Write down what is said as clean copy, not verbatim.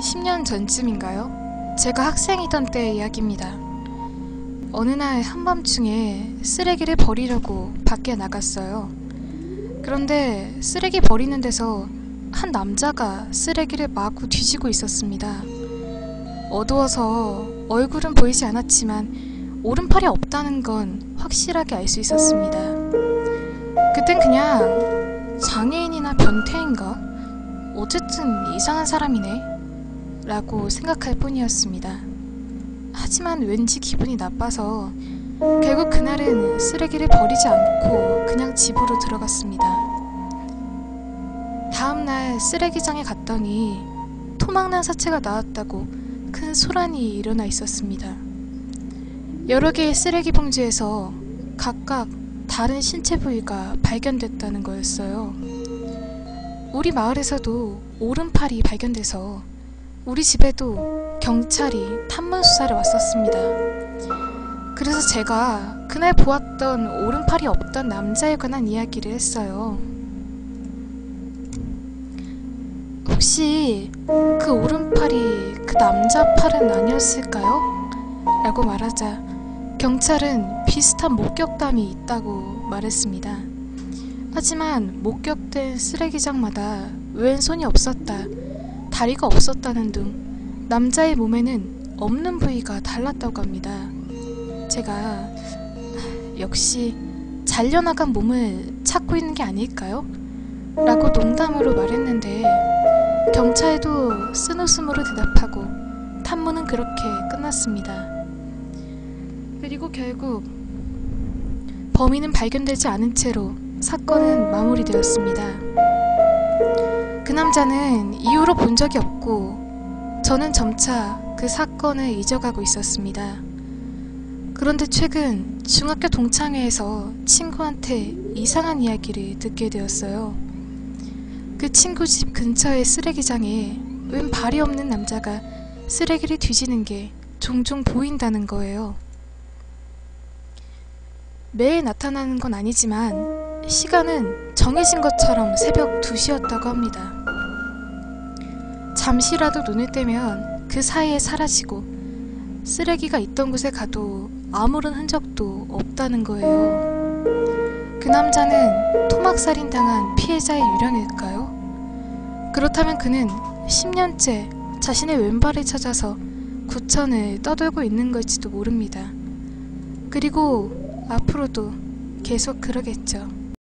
10년 전쯤인가요? 제가 학생이던 때의 이야기입니다. 어느 날 한밤중에 쓰레기를 버리려고 밖에 나갔어요. 그런데 쓰레기 버리는 데서 한 남자가 쓰레기를 마구 뒤지고 있었습니다. 어두워서 얼굴은 보이지 않았지만 오른팔이 없다는 건 확실하게 알 수 있었습니다. 그땐 그냥 장애인이나 변태인가? 어쨌든 이상한 사람이네 라고 생각할 뿐이었습니다. 하지만 왠지 기분이 나빠서 결국 그날은 쓰레기를 버리지 않고 그냥 집으로 들어갔습니다. 다음날 쓰레기장에 갔더니 토막난 사체가 나왔다고 큰 소란이 일어나 있었습니다. 여러 개의 쓰레기 봉지에서 각각 다른 신체 부위가 발견됐다는 거였어요. 우리 마을에서도 오른팔이 발견돼서 우리 집에도 경찰이 탐문 수사를 왔었습니다. 그래서 제가 그날 보았던 오른팔이 없던 남자에 관한 이야기를 했어요. 혹시 그 오른팔이 그 남자 팔은 아니었을까요? 라고 말하자 경찰은 비슷한 목격담이 있다고 말했습니다. 하지만 목격된 쓰레기장마다 왼손이 없었다, 다리가 없었다는 등 남자의 몸에는 없는 부위가 달랐다고 합니다. 제가 역시 잘려나간 몸을 찾고 있는 게 아닐까요? 라고 농담으로 말했는데 경찰도 쓴웃음으로 대답하고 탐문은 그렇게 끝났습니다. 그리고 결국 범인은 발견되지 않은 채로 사건은 마무리되었습니다. 그 남자는 이후로 본 적이 없고 저는 점차 그 사건을 잊어가고 있었습니다. 그런데 최근 중학교 동창회에서 친구한테 이상한 이야기를 듣게 되었어요. 그 친구 집 근처의 쓰레기장에 웬 발이 없는 남자가 쓰레기를 뒤지는 게 종종 보인다는 거예요. 매일 나타나는 건 아니지만 시간은 정해진 것처럼 새벽 2시였다고 합니다. 잠시라도 눈을 떼면 그 사이에 사라지고 쓰레기가 있던 곳에 가도 아무런 흔적도 없다는 거예요. 그 남자는 토막살인당한 피해자의 유령일까요? 그렇다면 그는 10년째 자신의 왼발을 찾아서 구천을 떠돌고 있는 걸지도 모릅니다. 그리고 앞으로도 계속 그러겠죠.